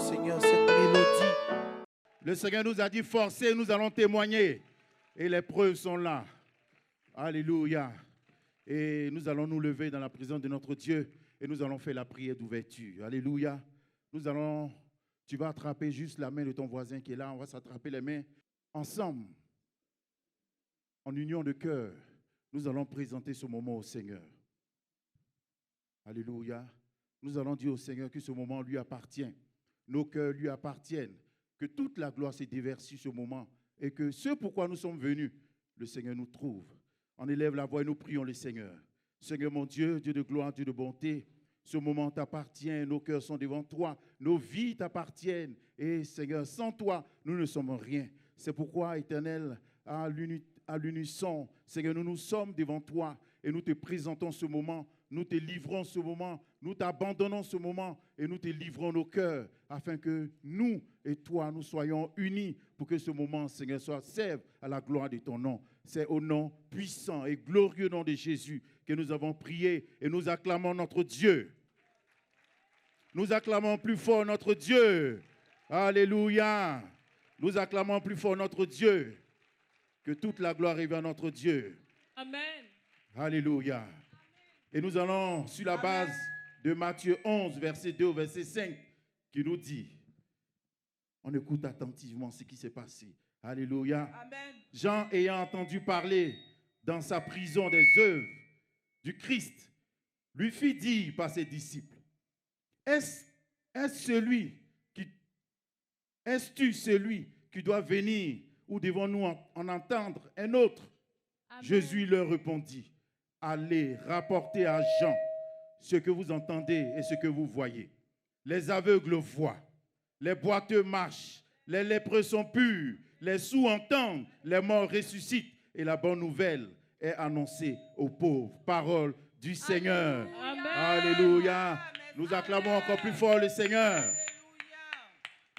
Seigneur, cette mélodie. Le Seigneur nous a dit, forcez, nous allons témoigner. Et les preuves sont là. Alléluia. Et nous allons nous lever dans la présence de notre Dieu et nous allons faire la prière d'ouverture. Alléluia. Tu vas attraper juste la main de ton voisin qui est là. On va s'attraper les mains ensemble. En union de cœur, nous allons présenter ce moment au Seigneur. Alléluia. Nous allons dire au Seigneur que ce moment lui appartient. Nos cœurs lui appartiennent. Que toute la gloire s'est déversée ce moment. Et que ce pourquoi nous sommes venus, le Seigneur nous trouve. On élève la voix et nous prions le Seigneur. Seigneur mon Dieu, Dieu de gloire, Dieu de bonté, ce moment t'appartient, nos cœurs sont devant toi, nos vies t'appartiennent. Et Seigneur, sans toi, nous ne sommes rien. C'est pourquoi, Éternel, à l'unisson, Seigneur, nous sommes devant toi et nous te présentons ce moment, nous te livrons ce moment, nous t'abandonnons ce moment et nous te livrons nos cœurs afin que nous et toi, nous soyons unis pour que ce moment, Seigneur, serve à la gloire de ton nom. C'est au nom puissant et glorieux nom de Jésus que nous avons prié et nous acclamons notre Dieu. Nous acclamons plus fort notre Dieu. Alléluia. Nous acclamons plus fort notre Dieu. Que toute la gloire arrive à notre Dieu. Amen. Alléluia. Et nous allons sur la base de Matthieu 11, verset 2 au verset 5, qui nous dit, on écoute attentivement ce qui s'est passé. Alléluia. Amen. Jean ayant entendu parler dans sa prison des œuvres du Christ, lui fit dire par ses disciples, Est-tu celui qui doit venir ou devons-nous en entendre un autre? Amen. Jésus leur répondit, allez rapporter à Jean ce que vous entendez et ce que vous voyez. Les aveugles voient, les boiteux marchent, les lépreux sont purs, les sourds entendent, les morts ressuscitent et la bonne nouvelle est annoncée aux pauvres. Parole du Seigneur. Amen. Alléluia. Nous acclamons encore plus fort le Seigneur.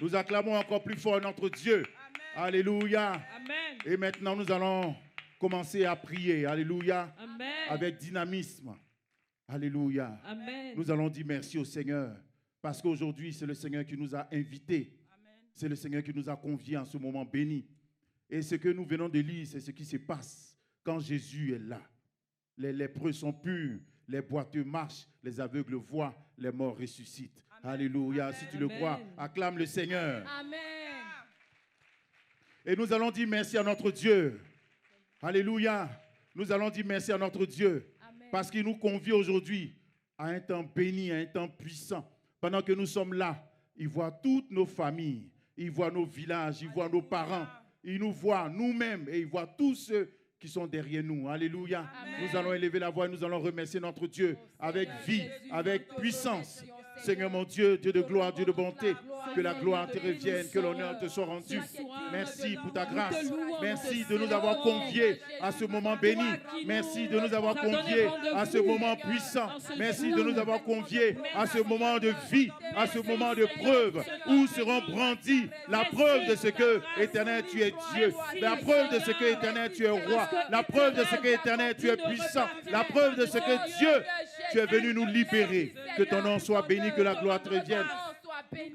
Nous acclamons encore plus fort notre Dieu. Alléluia. Amen. Et maintenant, nous allons commencer à prier. Alléluia. Amen. Avec dynamisme. Alléluia. Amen. Nous allons dire merci au Seigneur. Parce qu'aujourd'hui, c'est le Seigneur qui nous a invités. C'est le Seigneur qui nous a conviés en ce moment béni. Et ce que nous venons de lire, c'est ce qui se passe quand Jésus est là. Les lépreux sont purs, les boiteux marchent, les aveugles voient, les morts ressuscitent. Amen. Alléluia. Amen. Si tu le crois, acclame le Seigneur. Amen. Et nous allons dire merci à notre Dieu. Alléluia. Nous allons dire merci à notre Dieu. Amen. Parce qu'il nous convie aujourd'hui à un temps béni, à un temps puissant. Pendant que nous sommes là, il voit toutes nos familles, il voit nos villages, il voit nos parents, il nous voit nous-mêmes et il voit tous ceux qui sont derrière nous. Alléluia. Amen. Nous allons élever la voix et nous allons remercier notre Dieu avec vie, avec puissance. Seigneur mon Dieu, Dieu de gloire, Dieu de bonté, que la gloire te revienne, que l'honneur te soit rendu. Merci pour ta grâce. Merci de nous avoir conviés à ce moment béni. Merci de nous avoir conviés à ce moment puissant. Merci de nous avoir conviés à ce moment de vie, à ce moment de preuve, où seront brandis la preuve de ce que, Éternel, tu es Dieu. La preuve de ce que, Éternel, tu es roi. La preuve de ce que, Éternel, tu es puissant. La preuve de ce que, Dieu, tu es venu nous libérer. Que ton nom soit béni, que la gloire te revienne.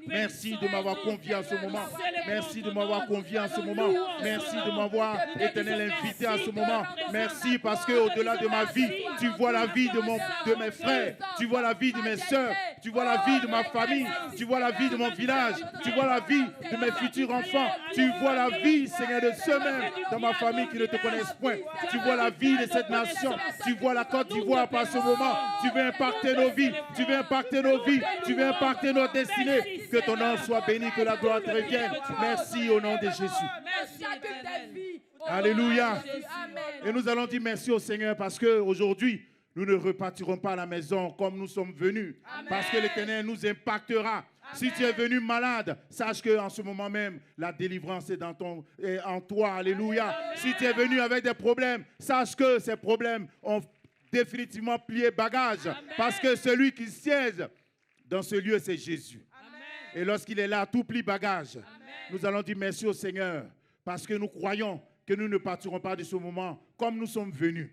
Merci de m'avoir convié à ce moment. Merci de m'avoir convié à ce moment. Merci de m'avoir, Éternel, invité à ce moment. Merci parce qu'au-delà de ma vie, tu vois la vie de mes frères. Tu vois la vie de mes soeurs. Tu vois la vie de ma famille. Tu vois la vie de mon village. Tu vois la vie de mes futurs enfants. Tu vois la vie, Seigneur, de ceux-mêmes dans ma famille qui ne te connaissent point. Tu vois la vie de cette nation. Tu vois la Côte d'Ivoire par ce moment. Tu veux impacter nos vies. Tu veux impacter nos vies. Tu veux impacter nos destinées. Que ton nom soit béni, que la gloire te revienne. Merci au nom de Jésus. Alléluia. Et nous allons dire merci au Seigneur parce qu'aujourd'hui, nous ne repartirons pas à la maison comme nous sommes venus. Amen. Parce que l'Éternel nous impactera. Amen. Si tu es venu malade, sache qu'en ce moment même, la délivrance est en toi. Alléluia. Amen. Si tu es venu avec des problèmes, sache que ces problèmes ont définitivement plié bagage. Amen. Parce que celui qui siège dans ce lieu, c'est Jésus. Amen. Et lorsqu'il est là, tout plie bagage. Amen. Nous allons dire merci au Seigneur parce que nous croyons que nous ne partirons pas de ce moment comme nous sommes venus.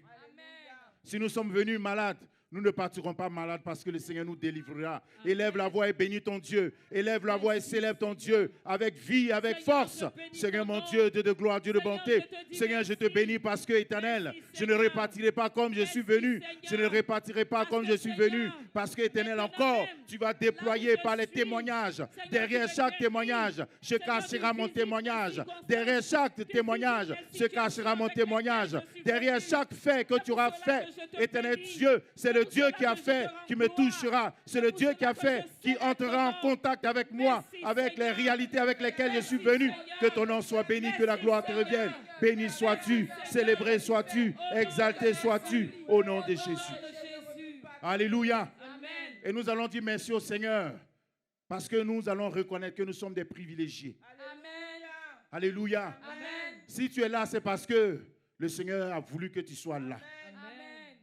Si nous sommes venus malades, Nous ne partirons pas malades parce que le Seigneur nous délivrera. Élève la voix et bénis ton Dieu. Élève la voix et célèbre ton Dieu avec vie, avec force. Seigneur mon Dieu, Dieu de gloire, Dieu de bonté. Seigneur, je te bénis parce que, Éternel, je ne repartirai pas comme je suis venu. Je ne repartirai pas comme je suis venu. Parce que, Éternel, encore, tu vas déployer par les témoignages. Derrière chaque témoignage, se cachera mon témoignage. Derrière chaque témoignage, se cachera mon témoignage. Derrière chaque fait que tu auras fait, Éternel Dieu, c'est le Dieu qui a fait, qui me touchera. C'est le Dieu qui a fait, qui entrera en contact avec moi, avec les réalités avec lesquelles je suis venu. Que ton nom soit béni, que la gloire te revienne. Béni sois-tu, célébré sois-tu, exalté sois-tu, au nom de Jésus. Alléluia. Et nous allons dire merci au Seigneur, parce que nous allons reconnaître que nous sommes des privilégiés. Alléluia. Si tu es là, c'est parce que le Seigneur a voulu que tu sois là.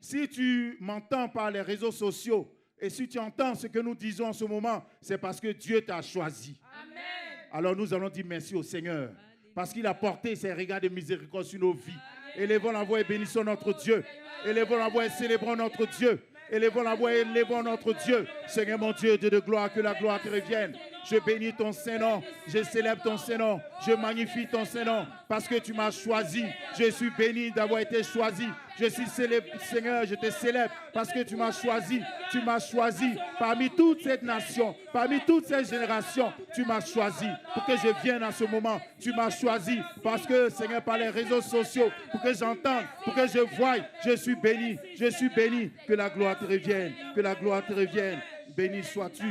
Si tu m'entends par les réseaux sociaux et si tu entends ce que nous disons en ce moment, c'est parce que Dieu t'a choisi. Amen. Alors nous allons dire merci au Seigneur parce qu'il a porté ses regards de miséricorde sur nos vies. Élevons la voix et bénissons notre Dieu. Élevons la voix et célébrons notre Dieu. Élevons la voix et élevons notre Dieu. Seigneur mon Dieu, Dieu de gloire, que la gloire te revienne. Je bénis ton Saint-Nom, je célèbre ton Saint-Nom, je magnifie ton Saint-Nom parce que tu m'as choisi. Je suis béni d'avoir été choisi. Je suis célèbre, Seigneur, je te célèbre parce que tu m'as choisi. Tu m'as choisi parmi toute cette nation, parmi toutes ces générations. Tu m'as choisi pour que je vienne en ce moment. Tu m'as choisi parce que, Seigneur, par les réseaux sociaux, pour que j'entende, pour que je voie, je suis béni. Je suis béni. Que la gloire te revienne. Que la gloire te revienne. Béni sois-tu.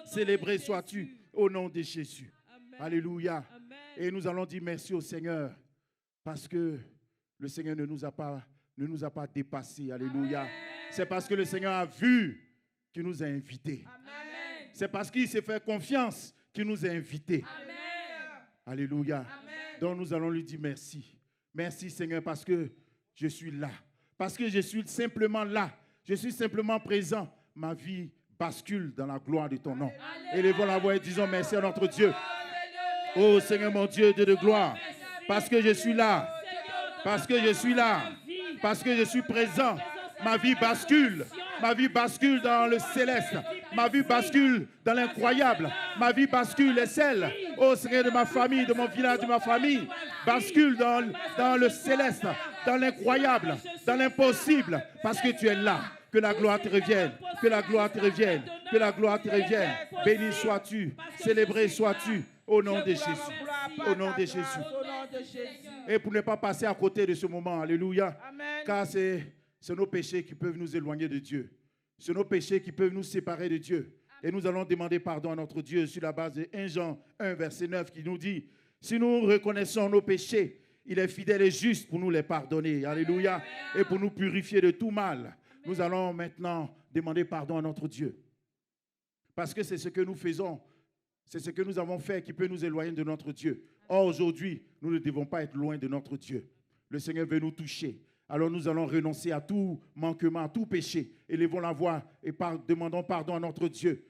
Célébré sois-tu au nom de Jésus. Amen. Alléluia. Amen. Et nous allons dire merci au Seigneur parce que le Seigneur ne nous a pas dépassés. Alléluia. C'est parce que le Seigneur a vu qu'il nous a invités. Amen. C'est parce qu'il s'est fait confiance qu'il nous a invités. Amen. Alléluia. Amen. Donc nous allons lui dire merci. Merci Seigneur parce que je suis là. Parce que je suis simplement là. Je suis simplement présent. Ma vie bascule dans la gloire de ton nom. Élevons la voix et disons merci à notre Dieu. Oh Seigneur mon Dieu, Dieu de gloire, parce que je suis là, parce que je suis là, parce que je suis présent, ma vie bascule dans le céleste, ma vie bascule dans l'incroyable, ma vie bascule et celle, oh Seigneur de ma famille, de mon village, de ma famille, bascule dans le céleste, dans l'incroyable, dans l'impossible, parce que tu es là. Que la gloire te revienne, que la gloire te revienne, que la gloire te revienne. Béni sois-tu, célébré sois-tu, au nom de Jésus. Au nom de Jésus. Et pour ne pas passer à côté de ce moment, alléluia, car c'est nos péchés qui peuvent nous éloigner de Dieu. C'est nos péchés qui peuvent nous séparer de Dieu. Et nous allons demander pardon à notre Dieu sur la base de 1 Jean 1, verset 9, qui nous dit, si nous reconnaissons nos péchés, il est fidèle et juste pour nous les pardonner. Alléluia. Et pour nous purifier de tout mal. Nous allons maintenant demander pardon à notre Dieu. Parce que c'est ce que nous faisons, c'est ce que nous avons fait qui peut nous éloigner de notre Dieu. Or, aujourd'hui, nous ne devons pas être loin de notre Dieu. Le Seigneur veut nous toucher. Alors nous allons renoncer à tout manquement, à tout péché. Élevons la voix et demandons pardon à notre Dieu.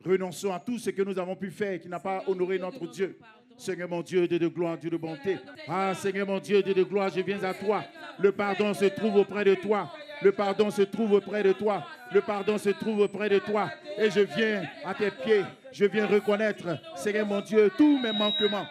Renonçons à tout ce que nous avons pu faire et qui n'a pas honoré notre Dieu. Seigneur mon Dieu, Dieu de gloire, Dieu de bonté. Ah, Seigneur mon Dieu, Dieu de gloire, je viens à toi. Le pardon se trouve auprès de toi. Le pardon se trouve auprès de toi. Le pardon se trouve auprès de toi. Et je viens à tes pieds. Je viens reconnaître, Seigneur mon Dieu, tous mes manquements.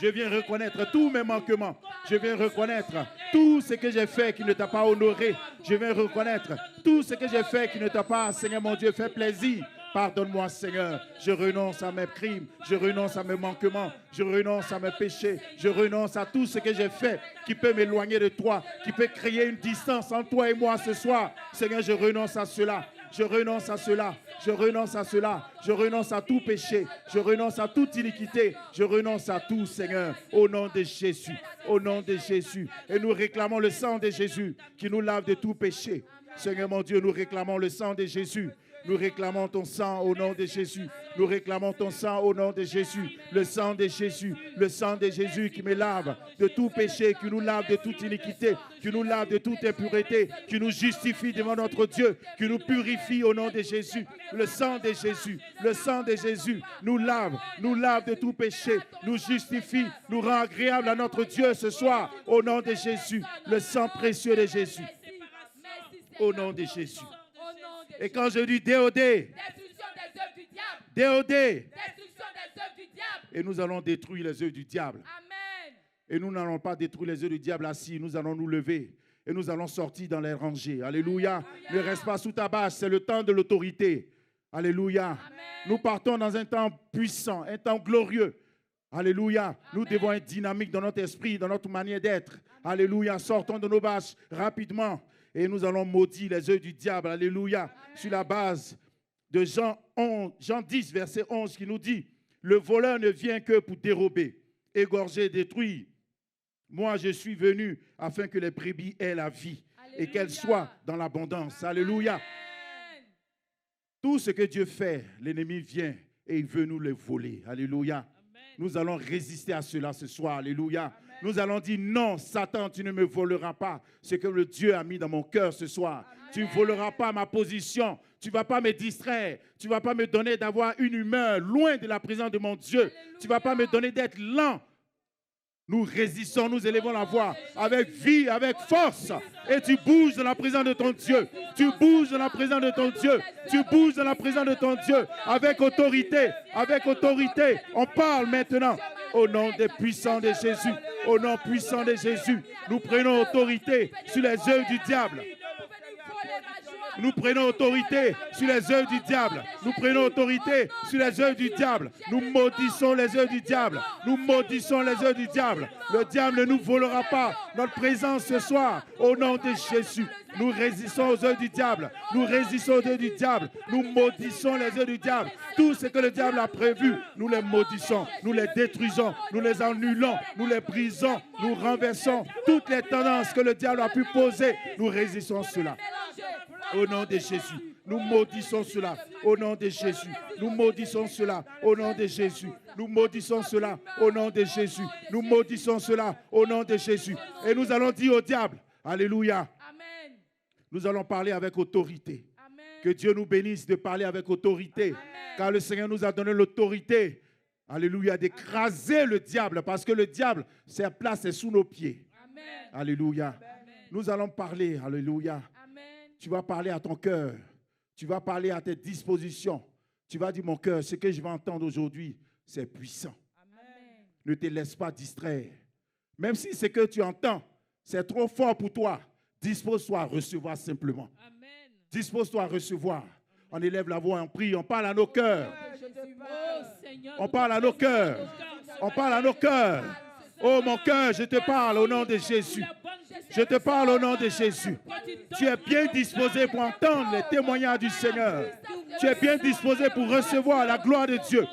Je viens reconnaître tous mes manquements. Je viens reconnaître tout ce que j'ai fait qui ne t'a pas honoré. Je viens reconnaître tout ce que j'ai fait qui ne t'a pas, Seigneur mon Dieu, fait plaisir. Pardonne-moi, Seigneur. Je renonce à mes crimes. Je renonce à mes manquements. Je renonce à mes péchés. Je renonce à tout ce que j'ai fait qui peut m'éloigner de toi, qui peut créer une distance entre toi et moi ce soir. Seigneur, je renonce à cela. Je renonce à cela. Je renonce à cela. Je renonce à tout péché. Je renonce à toute iniquité. Je renonce à tout, Seigneur, au nom de Jésus. Au nom de Jésus. Et nous réclamons le sang de Jésus qui nous lave de tout péché. Seigneur mon Dieu, nous réclamons le sang de Jésus. Nous réclamons ton sang au nom de Jésus. Nous réclamons ton sang au nom de Jésus. Le sang de Jésus qui me lave de tout péché, qui nous lave de toute iniquité, qui nous lave de toute impureté, qui nous justifie devant notre Dieu, qui nous purifie au nom de Jésus. Le sang de Jésus nous lave de tout péché, nous justifie, nous rend agréable à notre Dieu ce soir au nom de Jésus. Le sang précieux de Jésus. Au nom de Jésus. Et quand je dis DOD, DOD, et nous allons détruire les œuvres du diable. Et nous n'allons pas détruire les œuvres du diable assis. Nous allons nous lever et nous allons sortir dans les rangées. Alléluia. Ne reste pas sous ta bâche. C'est le temps de l'autorité. Alléluia. Amen. Nous partons dans un temps puissant, un temps glorieux. Alléluia. Amen. Nous devons être dynamiques dans notre esprit, dans notre manière d'être. Alléluia. Sortons de nos bâches rapidement et nous allons maudire les œuvres du diable. Alléluia. Amen. Sur la base de Jean 10, verset 11 qui nous dit: le voleur ne vient que pour dérober, égorger, détruire. Moi, je suis venu afin que les brebis aient la vie. Alléluia. Et qu'elles soient dans l'abondance. Alléluia. Amen. Tout ce que Dieu fait, l'ennemi vient et il veut nous le voler. Alléluia. Amen. Nous allons résister à cela ce soir. Alléluia. Amen. Nous allons dire: non, Satan, tu ne me voleras pas ce que le Dieu a mis dans mon cœur ce soir. Amen. Tu ne voleras pas ma position. Tu ne vas pas me distraire. Tu ne vas pas me donner d'avoir une humeur loin de la présence de mon Dieu. Alléluia. Tu ne vas pas me donner d'être lent. Nous résistons, nous élevons la voix avec vie, avec force. Et tu bouges dans la présence de ton Dieu. Tu bouges dans la présence de ton Dieu. Tu bouges dans la présence de ton Dieu. Avec autorité, avec autorité. On parle maintenant au nom des puissants de Jésus. Au nom puissant de Jésus, nous prenons autorité sur les œuvres du diable. Nous prenons autorité sur les œuvres du diable. Nous prenons autorité sur les œuvres du diable. Nous maudissons les œuvres du diable. Nous maudissons les œuvres du diable. Le diable ne nous volera pas notre présence ce soir. Au nom de Jésus, nous résistons aux œuvres du diable. Nous résistons aux œuvres du diable. Nous maudissons les œuvres du diable. Tout ce que le diable a prévu, nous les maudissons. Nous les détruisons. Nous les annulons. Nous les brisons. Nous renversons toutes les tendances que le diable a pu poser. Nous résistons cela. Au nom de Jésus, nous maudissons cela. Au nom de Jésus, nous maudissons cela. Au nom de Jésus, nous maudissons cela. Au nom de Jésus, nous maudissons cela. Au nom de Jésus. Et nous allons dire au diable: alléluia. Amen. Nous allons parler avec autorité. Amen. Que Dieu nous bénisse de parler avec autorité. Amen. Car le Seigneur nous a donné l'autorité, alléluia, d'écraser le diable. Parce que le diable, sa place est sous nos pieds. Amen. Alléluia. Amen. Nous allons parler, alléluia. Tu vas parler à ton cœur. Tu vas parler à tes dispositions. Tu vas dire: mon cœur, ce que je vais entendre aujourd'hui, c'est puissant. Amen. Ne te laisse pas distraire. Même si ce que tu entends, c'est trop fort pour toi, dispose-toi à recevoir simplement. Amen. Dispose-toi à recevoir. On élève la voix, on prie, on parle à nos cœurs. On parle à nos cœurs. On parle à nos cœurs. Oh mon cœur, je te parle au nom de Jésus. Je te parle au nom de Jésus. Tu es bien disposé pour entendre les témoignages du Seigneur. Tu es bien disposé pour recevoir la gloire de Dieu.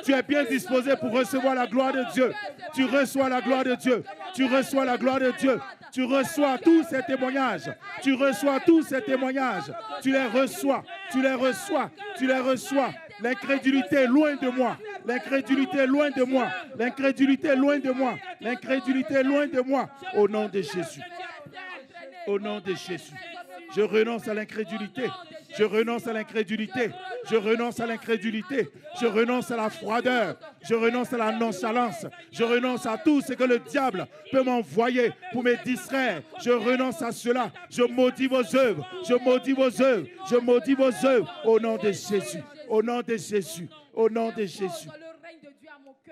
Tu es bien disposé pour recevoir la gloire de Dieu. Tu reçois la gloire de Dieu. Tu reçois la gloire de Dieu. Tu reçois tous ces témoignages. Tu reçois tous ces témoignages. Tu les reçois. Tu les reçois. Tu les reçois. L'incrédulité loin de moi. L'incrédulité loin de moi. L'incrédulité loin de moi. L'incrédulité loin de moi. Au nom de Jésus. Au nom de Jésus. Je renonce à l'incrédulité. Je renonce à l'incrédulité. Je renonce à l'incrédulité. Je renonce à la froideur. Je renonce à la nonchalance. Je renonce à tout ce que le diable peut m'envoyer pour me distraire. Je renonce à cela. Je maudis vos œuvres. Je maudis vos œuvres. Je maudis vos œuvres. Au nom de Jésus. Au nom de Jésus. Au nom de Jésus.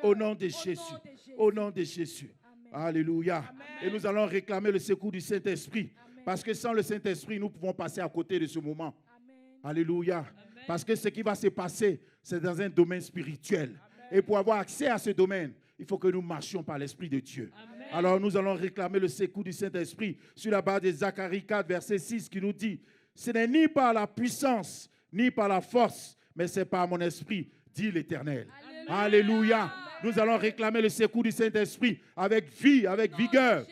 Au nom de Jésus. Au nom de Jésus. Alléluia. Amen. Et nous allons réclamer le secours du Saint-Esprit. Amen. Parce que sans le Saint-Esprit, nous pouvons passer à côté de ce moment. Amen. Alléluia. Amen. Parce que ce qui va se passer, c'est dans un domaine spirituel. Amen. Et pour avoir accès à ce domaine, il faut que nous marchions par l'Esprit de Dieu. Amen. Alors nous allons réclamer le secours du Saint-Esprit sur la base de Zacharie 4, verset 6, qui nous dit: ce n'est ni par la puissance, ni par la force, mais c'est par mon esprit, dit l'Éternel. Alléluia. Alléluia. Nous allons réclamer le secours du Saint-Esprit avec vie, avec vigueur.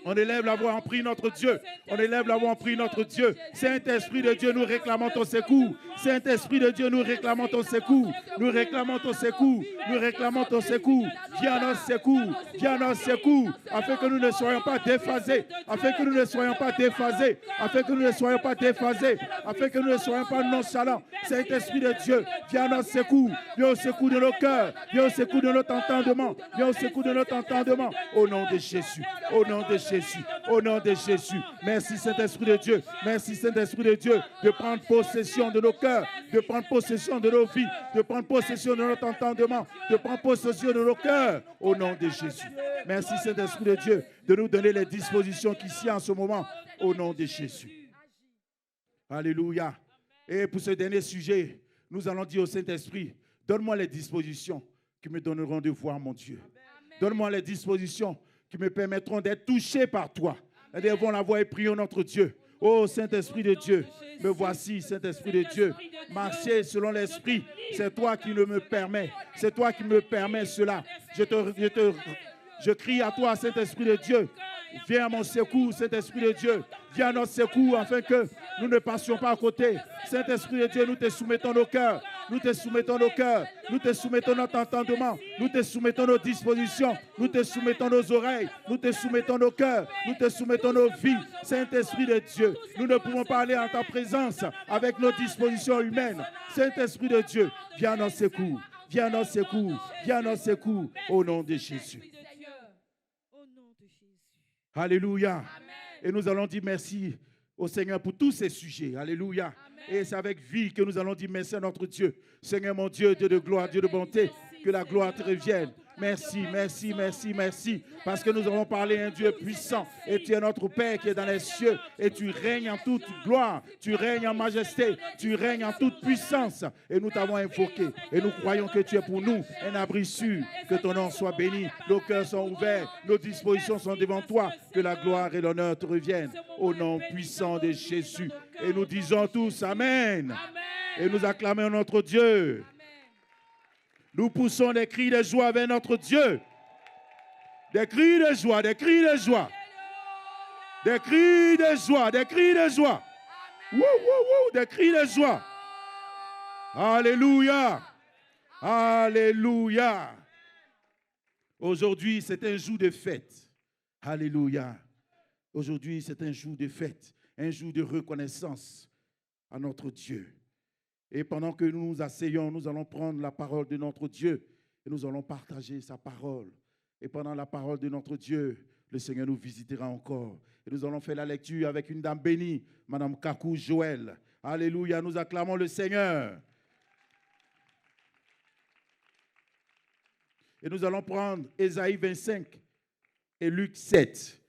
On élève la voix, on prie notre Dieu. On élève la voix, on prie notre Dieu. Saint-Esprit de Dieu, nous réclamons ton secours. Saint-Esprit de Dieu, nous réclamons ton secours. Nous réclamons ton secours. Nous réclamons ton secours. Viens à notre secours. Viens à notre secours. Afin que nous ne soyons pas déphasés. Afin que nous ne soyons pas déphasés. Afin que nous ne soyons pas déphasés. Afin que nous ne soyons pas nonchalants. Saint-Esprit de Dieu, viens à notre secours. Viens au secours de nos cœurs. Viens au secours de notre entendement. Viens au secours de notre entendement. Au nom de Jésus. Au nom de Jésus. Jésus. Au nom de Jésus. Merci Saint-Esprit de Dieu. Merci Saint-Esprit de Dieu de prendre possession de nos cœurs, de prendre possession de nos vies, de prendre possession de notre entendement, de prendre possession de nos cœurs. Au nom de Jésus. Merci Saint-Esprit de Dieu de nous donner les dispositions qui s'y en ce moment. Au nom de Jésus. Alléluia. Et pour ce dernier sujet, nous allons dire au Saint-Esprit, donne-moi les dispositions qui me donneront de voir mon Dieu. Donne-moi les dispositions qui me permettront d'être touché par toi. Et devons la voix et prions notre Dieu. Oh Saint-Esprit de Dieu, me voici, Saint-Esprit de Dieu. Marcher selon l'Esprit, c'est toi qui me permets. C'est toi qui me permets cela. Je crie à toi, Saint-Esprit de Dieu. Viens à mon secours, Saint-Esprit de Dieu. Viens à notre secours afin que nous ne passions pas à côté. Saint-Esprit de Dieu, nous te soumettons nos cœurs. Nous te soumettons nos cœurs. Nous te soumettons notre entendement. Nous te soumettons nos dispositions. Nous te soumettons nos oreilles. Nous te soumettons nos cœurs. Nous te soumettons nos vies. Saint-Esprit de Dieu, nous ne pouvons pas aller en ta présence avec nos dispositions humaines. Saint-Esprit de Dieu, viens à notre secours. Viens à notre secours. Viens à notre secours. Au nom de Jésus. Alléluia. Amen. Et nous allons dire merci au Seigneur pour tous ces sujets. Alléluia. Amen. Et c'est avec vie que nous allons dire merci à notre Dieu. Seigneur mon Dieu, Dieu de gloire, Dieu de bonté, que la gloire te revienne. Merci, merci, merci, merci. Parce que nous avons parlé à un Dieu puissant. Et tu es notre Père qui est dans les cieux. Et tu règnes en toute gloire. Tu règnes en majesté. Tu règnes en toute puissance. Et nous t'avons invoqué. Et nous croyons que tu es pour nous un abri sûr. Que ton nom soit béni. Nos cœurs sont ouverts. Nos dispositions sont devant toi. Que la gloire et l'honneur te reviennent. Au nom puissant de Jésus. Et nous disons tous Amen. Et nous acclamons notre Dieu. Nous poussons des cris de joie vers notre Dieu. Des cris de joie, des cris de joie. Des cris de joie, des cris de joie. Wouh, wouh, wouh, des cris de joie. Alléluia. Alléluia. Aujourd'hui, c'est un jour de fête. Alléluia. Aujourd'hui, c'est un jour de fête, un jour de reconnaissance à notre Dieu. Et pendant que nous nous asseyons, nous allons prendre la parole de notre Dieu et nous allons partager sa parole. Et pendant la parole de notre Dieu, le Seigneur nous visitera encore. Et nous allons faire la lecture avec une dame bénie, Madame Kakou Joël. Alléluia, nous acclamons le Seigneur. Et nous allons prendre Ésaïe 25 et Luc 7.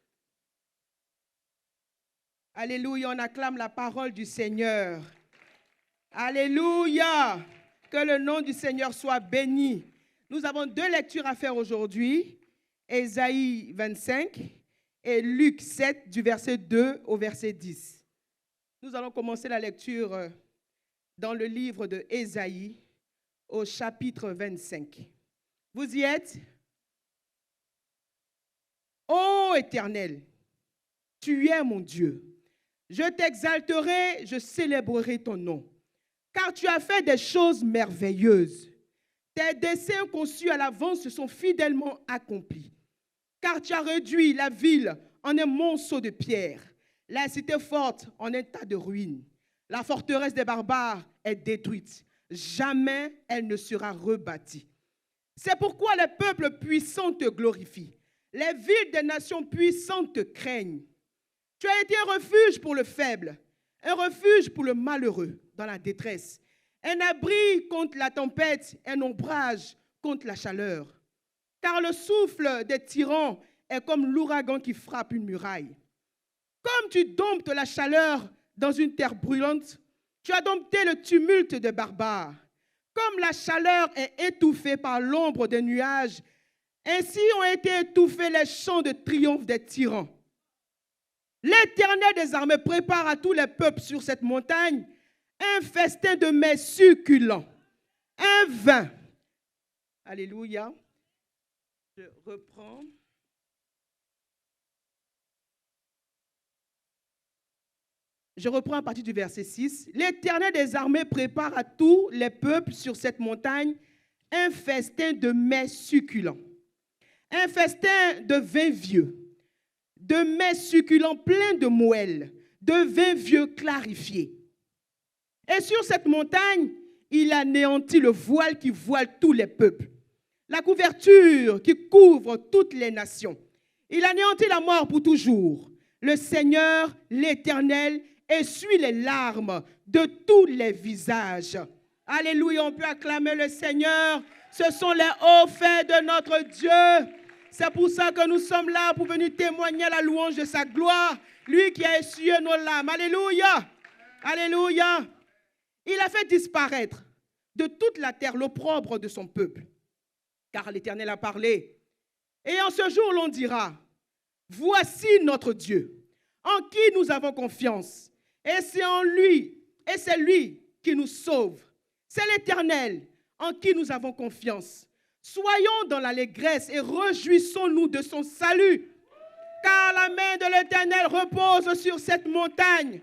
Alléluia, on acclame la parole du Seigneur. Alléluia, que le nom du Seigneur soit béni. Nous avons deux lectures à faire aujourd'hui, Ésaïe 25 et Luc 7 du verset 2 au verset 10. Nous allons commencer la lecture dans le livre de Ésaïe au chapitre 25. Vous y êtes? Ô Éternel, tu es mon Dieu. Je t'exalterai, je célébrerai ton nom. Car tu as fait des choses merveilleuses. Tes desseins conçus à l'avance se sont fidèlement accomplis. Car tu as réduit la ville en un monceau de pierre, la cité forte en un tas de ruines. La forteresse des barbares est détruite. Jamais elle ne sera rebâtie. C'est pourquoi les peuples puissants te glorifient. Les villes des nations puissantes te craignent. Tu as été un refuge pour le faible, un refuge pour le malheureux dans la détresse, un abri contre la tempête, un ombrage contre la chaleur. Car le souffle des tyrans est comme l'ouragan qui frappe une muraille. Comme tu domptes la chaleur dans une terre brûlante, tu as dompté le tumulte des barbares. Comme la chaleur est étouffée par l'ombre des nuages, ainsi ont été étouffés les chants de triomphe des tyrans. L'Éternel des armées prépare à tous les peuples sur cette montagne un festin de mets succulents, un vin. Alléluia. Je reprends. À partir du verset 6. L'Éternel des armées prépare à tous les peuples sur cette montagne un festin de mets succulents, un festin de vin vieux, de mets succulents pleins de moelle, de vin vieux clarifié. Et sur cette montagne, il anéantit le voile qui voile tous les peuples, la couverture qui couvre toutes les nations. Il anéantit la mort pour toujours. Le Seigneur, l'Éternel, essuie les larmes de tous les visages. Alléluia, on peut acclamer le Seigneur. Ce sont les hauts faits de notre Dieu. C'est pour ça que nous sommes là, pour venir témoigner la louange de sa gloire. Lui qui a essuyé nos larmes. Alléluia. Alléluia. Il a fait disparaître de toute la terre l'opprobre de son peuple. Car l'Éternel a parlé. Et en ce jour, l'on dira, voici notre Dieu, en qui nous avons confiance. Et c'est en lui, et c'est lui qui nous sauve. C'est l'Éternel en qui nous avons confiance. Soyons dans l'allégresse et réjouissons-nous de son salut. Car la main de l'Éternel repose sur cette montagne.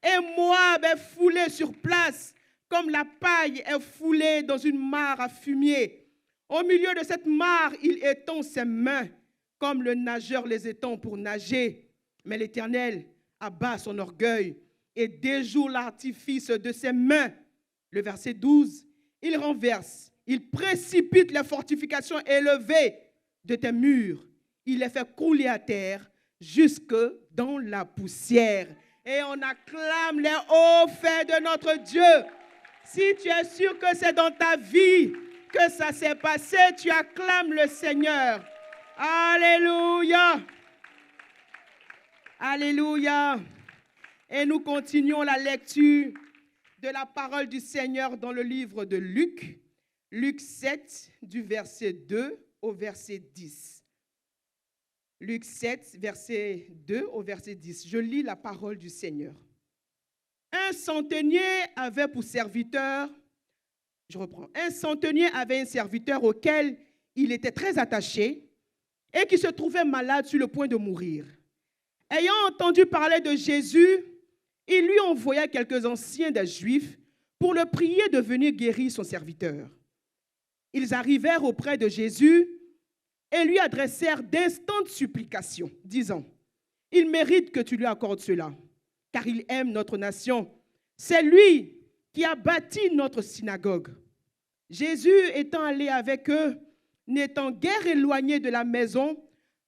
Et Moab est foulé sur place, comme la paille est foulée dans une mare à fumier. Au milieu de cette mare, il étend ses mains, comme le nageur les étend pour nager. Mais l'Éternel abat son orgueil et déjoue l'artifice de ses mains. Le verset 12, il renverse, il précipite les fortifications élevées de tes murs. Il les fait couler à terre jusque dans la poussière. Et on acclame les hauts faits de notre Dieu. Si tu es sûr que c'est dans ta vie que ça s'est passé, tu acclames le Seigneur. Alléluia. Alléluia. Et nous continuons la lecture de la parole du Seigneur dans le livre de Luc. Luc 7, du verset 2 au verset 10. Luc 7, verset 2 au verset 10. Je lis la parole du Seigneur. Un centenier avait pour serviteur, un centenier avait un serviteur auquel il était très attaché et qui se trouvait malade sur le point de mourir. Ayant entendu parler de Jésus, il lui envoya quelques anciens des Juifs pour le prier de venir guérir son serviteur. Ils arrivèrent auprès de Jésus et lui adressèrent d'instantes supplications, disant, « Il mérite que tu lui accordes cela, car il aime notre nation. C'est lui qui a bâti notre synagogue. » Jésus étant allé avec eux, n'étant guère éloigné de la maison,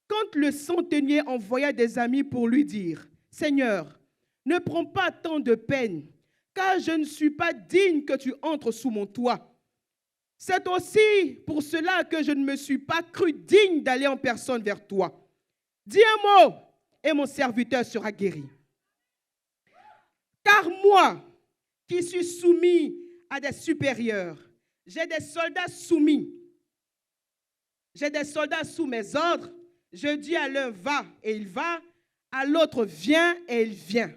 quand le centenier envoya des amis pour lui dire, « Seigneur, ne prends pas tant de peine, car je ne suis pas digne que tu entres sous mon toit. C'est aussi pour cela que je ne me suis pas cru digne d'aller en personne vers toi. Dis un mot et mon serviteur sera guéri. Car moi, qui suis soumis à des supérieurs, j'ai des soldats soumis. J'ai des soldats sous mes ordres. Je dis à l'un, va, et il va. À l'autre, viens, et il vient.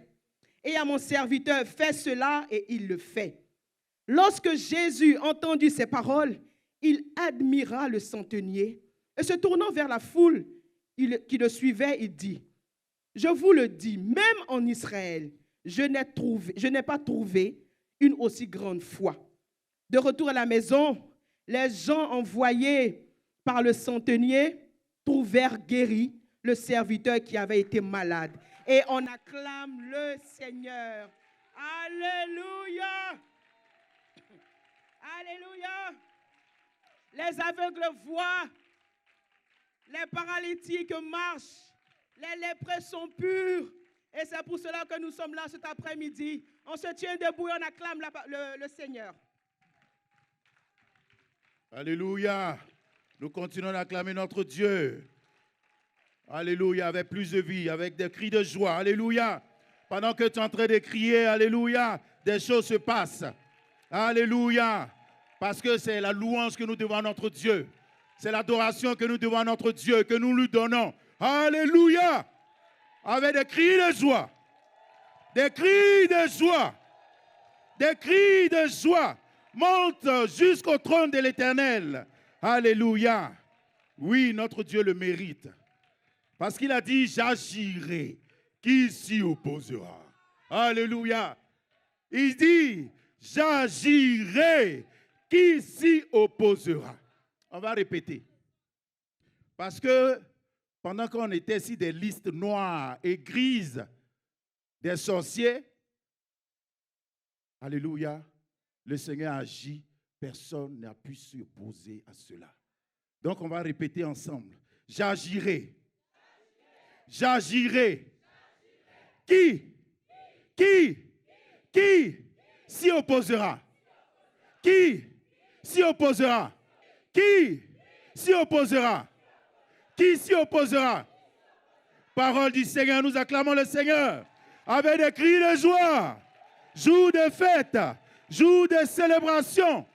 Et à mon serviteur, fais cela, et il le fait. » Lorsque Jésus entendit ces paroles, il admira le centenier et se tournant vers la foule qui le suivait, il dit, « Je vous le dis, même en Israël, je n'ai pas trouvé une aussi grande foi. » De retour à la maison, les gens envoyés par le centenier trouvèrent guéri le serviteur qui avait été malade. Et on acclame le Seigneur. Alléluia! Alléluia! Les aveugles voient, les paralytiques marchent, les lépreux sont purs. Et c'est pour cela que nous sommes là cet après-midi. On se tient debout et on acclame le Seigneur. Alléluia! Nous continuons d'acclamer notre Dieu. Alléluia, avec plus de vie, avec des cris de joie. Alléluia! Pendant que tu es en train de crier, alléluia, des choses se passent. Alléluia! Parce que c'est la louange que nous devons à notre Dieu. C'est l'adoration que nous devons à notre Dieu, que nous lui donnons. Alléluia! Avec des cris de joie. Des cris de joie. Des cris de joie. Monte jusqu'au trône de l'Éternel. Alléluia! Oui, notre Dieu le mérite. Parce qu'il a dit, j'agirai. Qui s'y opposera? Alléluia! Il dit, j'agirai. Qui s'y opposera? On va répéter. Parce que pendant qu'on était ici des listes noires et grises des sorciers, alléluia, le Seigneur agit, personne n'a pu s'opposer à cela. Donc on va répéter ensemble. J'agirai J'agirai. Qui s'y opposera? Qui s'y opposera? Qui s'y opposera? Qui s'y opposera? Parole du Seigneur, nous acclamons le Seigneur avec des cris de joie. Jour de fête, jour de célébration.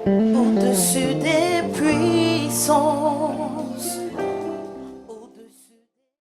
Au-dessus des puissants,